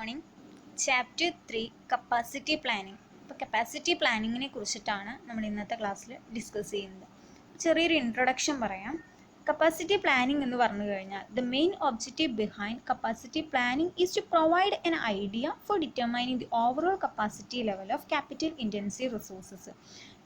Morning. Chapter 3 capacity planning. ഇപ്പോൾ capacity പ്ലാനിങ്ങിനെ കുറിച്ചിട്ടാണ് നമ്മൾ ഇന്നത്തെ ക്ലാസ്സിൽ ഡിസ്കസ് ചെയ്യുന്നത്. ചെറിയൊരു ഇൻട്രൊഡക്ഷൻ പറയാം. കപ്പാസിറ്റി പ്ലാനിങ് എന്ന് പറഞ്ഞു കഴിഞ്ഞാൽ the main objective behind capacity planning is to provide an idea for determining the overall capacity level of capital intensive resources.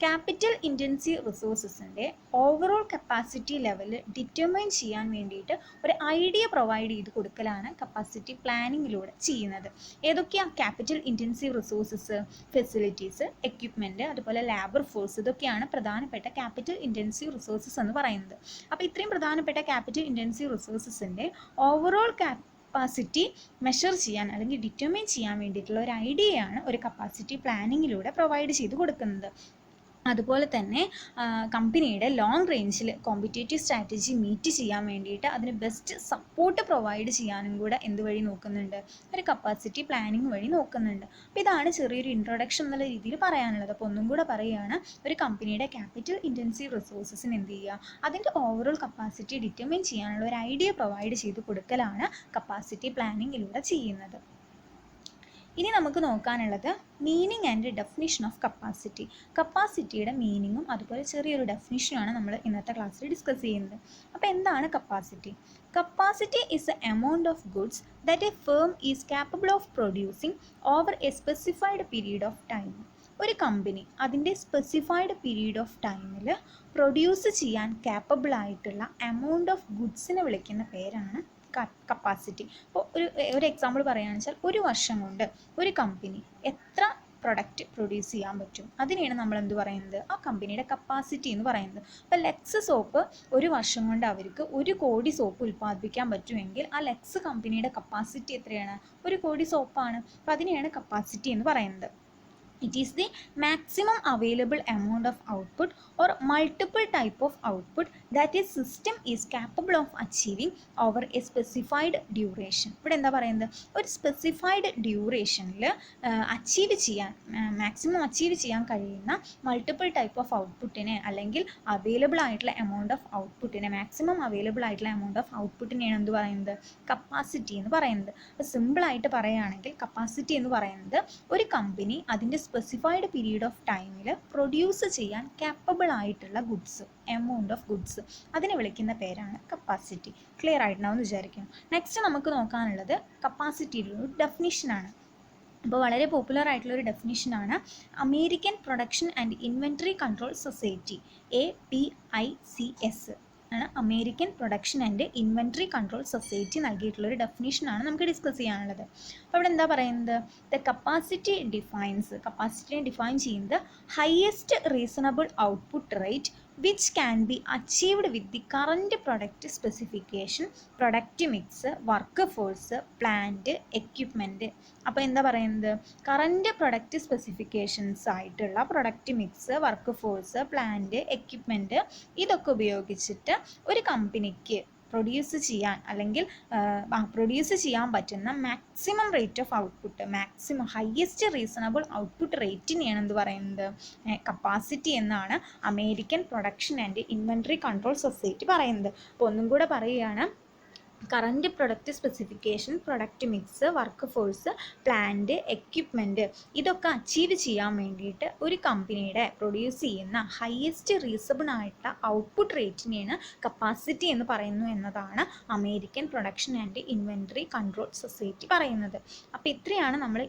Capital intensive റിസോഴ്സസിൻ്റെ ഓവറോൾ കപ്പാസിറ്റി ലെവൽ ഡിറ്റർമൈൻ ചെയ്യാൻ വേണ്ടിയിട്ട് ഒരു ഐഡിയ പ്രൊവൈഡ് ചെയ്ത് കൊടുക്കലാണ് capacity പ്ലാനിങ്ങിലൂടെ ചെയ്യുന്നത്. ഏതൊക്കെയാണ് capital intensive resources? Facilities, equipment, അതുപോലെ labour force, ഇതൊക്കെയാണ് പ്രധാനപ്പെട്ട ക്യാപിറ്റൽ ഇൻറ്റൻസീവ് റിസോഴ്സസ് എന്ന് പറയുന്നത്. അപ്പോൾ ഇത്രയും പ്രധാനപ്പെട്ട ക്യാപിറ്റൽ ഇൻറ്റൻസീവ് റിസോഴ്സസിൻ്റെ ഓവറോൾ കപ്പാസിറ്റി മെഷർ ചെയ്യാൻ അല്ലെങ്കിൽ ഡിറ്റർമൈൻ ചെയ്യാൻ വേണ്ടിയിട്ടുള്ള ഒരു ഐഡിയയാണ് ഒരു കപ്പാസിറ്റി പ്ലാനിങ്ങിലൂടെ പ്രൊവൈഡ് ചെയ്ത് കൊടുക്കുന്നത്. അതുപോലെ തന്നെ കമ്പനിയുടെ ലോങ് റേഞ്ചിൽ കോമ്പറ്റേറ്റീവ് സ്ട്രാറ്റജി മീറ്റ് ചെയ്യാൻ വേണ്ടിയിട്ട് അതിന് ബെസ്റ്റ് സപ്പോർട്ട് പ്രൊവൈഡ് ചെയ്യാനും കൂടെ എന്തുവഴി നോക്കുന്നുണ്ട്? ഒരു കപ്പാസിറ്റി പ്ലാനിങ് വഴി നോക്കുന്നുണ്ട്. അപ്പോൾ ഇതാണ് ചെറിയൊരു ഇൻട്രൊഡക്ഷൻ എന്നുള്ള രീതിയിൽ പറയാനുള്ളത്. അപ്പോൾ ഒന്നും കൂടെ പറയുകയാണ്, ഒരു കമ്പനിയുടെ ക്യാപിറ്റൽ ഇൻറ്റൻസീവ് റിസോഴ്സസിന് എന്ത് ചെയ്യുക, അതിൻ്റെ ഓവറോൾ കപ്പാസിറ്റി ഡിറ്റർമൈൻ ചെയ്യാനുള്ള ഒരു ഐഡിയ പ്രൊവൈഡ് ചെയ്ത് കൊടുക്കലാണ് കപ്പാസിറ്റി പ്ലാനിങ്ങിലൂടെ ചെയ്യുന്നത്. ഇനി നമുക്ക് നോക്കാനുള്ളത് meaning and definition of capacity. കപ്പാസിറ്റിയുടെ മീനിങ്ങും അതുപോലെ ചെറിയൊരു ഡെഫിനിഷനുമാണ് നമ്മൾ ഇന്നത്തെ ക്ലാസ്സിൽ ഡിസ്കസ് ചെയ്യുന്നത്. അപ്പോൾ എന്താണ് capacity? Capacity is A amount of goods that A firm is capable of producing over A specified period of time. ഒരു കമ്പനി അതിൻ്റെ സ്പെസിഫൈഡ് പീരീഡ് ഓഫ് ടൈമിൽ പ്രൊഡ്യൂസ് ചെയ്യാൻ കാപ്പബിൾ ആയിട്ടുള്ള എമൗണ്ട് ഓഫ് ഗുഡ്സിനെ വിളിക്കുന്ന പേരാണ് കപ്പാസിറ്റി. അപ്പോൾ ഒരു എക്സാമ്പിൾ പറയുകയാണെന്ന് വെച്ചാൽ, ഒരു വർഷം കൊണ്ട് ഒരു കമ്പനി എത്ര പ്രൊഡക്റ്റ് പ്രൊഡ്യൂസ് ചെയ്യാൻ പറ്റും, അതിനെയാണ് നമ്മൾ എന്ത് പറയുന്നത്? ആ കമ്പനിയുടെ കപ്പാസിറ്റി എന്ന് പറയുന്നത്. അപ്പോൾ ലെക്സ് സോപ്പ് ഒരു വർഷം കൊണ്ട് അവർക്ക് 1 കോടി സോപ്പ് ഉൽപ്പാദിപ്പിക്കാൻ പറ്റുമെങ്കിൽ ആ ലെക്സ് കമ്പനിയുടെ കപ്പാസിറ്റി എത്രയാണ്? 1 കോടി സോപ്പാണ്. അപ്പോൾ അതിനെയാണ് കപ്പാസിറ്റി എന്ന് പറയുന്നത്. It is the maximum available amount of output or multiple type of output that a system is capable of achieving over a specified duration. ഇവിടെ എന്താ പറയുന്നത്? ഒരു സ്പെസിഫൈഡ് ഡ്യൂറേഷനിൽ മാക്സിമം അച്ചീവ് ചെയ്യാൻ കഴിയുന്ന മൾട്ടിപ്പിൾ ടൈപ്പ് ഓഫ് ഔട്ട്പുട്ടിനെ അല്ലെങ്കിൽ അവൈലബിൾ ആയിട്ടുള്ള amount of ഔട്ട്പുട്ടിനെ, മാക്സിമം അവൈലബിൾ ആയിട്ടുള്ള എമൗണ്ട് ഓഫ് ഔട്ട്പുട്ടിനെയാണ് എന്ത് പറയുന്നത്? കപ്പാസിറ്റി എന്ന് പറയുന്നത്. അപ്പോൾ സിമ്പിളായിട്ട് പറയുകയാണെങ്കിൽ കപ്പാസിറ്റി എന്ന് പറയുന്നത് ഒരു കമ്പനി അതിൻ്റെ സ്പെസിഫൈഡ് പീരീഡ് ഓഫ് ടൈമിൽ പ്രൊഡ്യൂസ് ചെയ്യാൻ കാപ്പബിൾ ആയിട്ടുള്ള ഗുഡ്സ്, എമൗണ്ട് ഓഫ് ഗുഡ്സ്, അതിനെ വിളിക്കുന്ന പേരാണ് കപ്പാസിറ്റി. ക്ലിയർ ആയിട്ടുണ്ടാവുമെന്ന് വിചാരിക്കുന്നു. നെക്സ്റ്റ് നമുക്ക് നോക്കാനുള്ളത് കപ്പാസിറ്റിയുടെ ഒരു ഡെഫിനിഷനാണ്. അപ്പോൾ വളരെ പോപ്പുലർ ആയിട്ടുള്ളൊരു ഡെഫിനിഷനാണ് American production and inventory control society, APICS ആണ് American production and inventory control society നൽകിയിട്ടുള്ളൊരു ഡെഫിനിഷനാണ് നമുക്ക് ഡിസ്കസ് ചെയ്യാനുള്ളത്. അപ്പോൾ ഇവിടെ എന്താ പറയുന്നത്? ദ കപ്പാസിറ്റിനെ ഡിഫൈൻ ചെയ്യുന്നത് highest reasonable output rate which can be achieved with the current product specification, product mix, workforce, plant, equipment. അപ്പോൾ എന്താ പറയുന്നത്? കറൻറ്റ് പ്രൊഡക്റ്റ് സ്പെസിഫിക്കേഷൻസ് ആയിട്ടുള്ള product mix, work force, plant, equipment, ഇതൊക്കെ ഉപയോഗിച്ചിട്ട് ഒരു കമ്പനിക്ക് പ്രൊഡ്യൂസ് ചെയ്യാൻ പറ്റുന്ന maximum rate of output, maximum highest reasonable output റേറ്റിനെയാണ് എന്ത് പറയുന്നത്? കപ്പാസിറ്റി എന്നാണ് American production and inventory control society പറയുന്നത്. അപ്പോൾ ഒന്നും കൂടെ പറയുകയാണ്, current product specification, product mix, work force, plant, equipment, ഇതൊക്കെ അച്ചീവ് ചെയ്യാൻ വേണ്ടിയിട്ട് ഒരു കമ്പനിയുടെ പ്രൊഡ്യൂസ് ചെയ്യുന്ന ഹയസ്റ്റ് റീസണബിൾ ആയിട്ടുള്ള ഔട്ട്പുട്ട് റേറ്റിനെയാണ് കപ്പാസിറ്റി എന്ന് പറയുന്നു എന്നതാണ് American production and inventory control society പറയുന്നത്. അപ്പോൾ ഇത്രയാണ് നമ്മൾ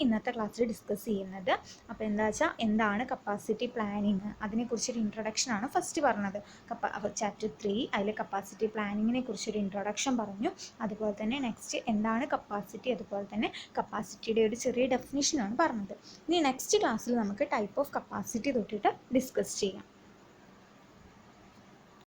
ഇന്നത്തെ ക്ലാസ്സിൽ ഡിസ്കസ് ചെയ്യുന്നത്. അപ്പോൾ എന്താ വെച്ചാൽ, എന്താണ് കപ്പാസിറ്റി പ്ലാനിങ്, അതിനെക്കുറിച്ചൊരു ഇൻട്രൊഡക്ഷനാണ് ഫസ്റ്റ് പറഞ്ഞത്. ചാപ്റ്റർ 3 അതിൽ കപ്പാസിറ്റി പ്ലാനിങ്ങിനെ കുറിച്ചൊരു ഇൻട്രൊഡക്ഷൻ പറഞ്ഞു. അതുപോലെ തന്നെ നെക്സ്റ്റ് എന്താണ് കപ്പാസിറ്റി, അതുപോലെ തന്നെ കപ്പാസിറ്റിയുടെ ഒരു ചെറിയ ഡെഫിനിഷനാണ് പറഞ്ഞത്. ഇനി നെക്സ്റ്റ് ക്ലാസ്സിൽ നമുക്ക് ടൈപ്പ് ഓഫ് കപ്പാസിറ്റി തൊട്ടിട്ട് ഡിസ്കസ് ചെയ്യാം.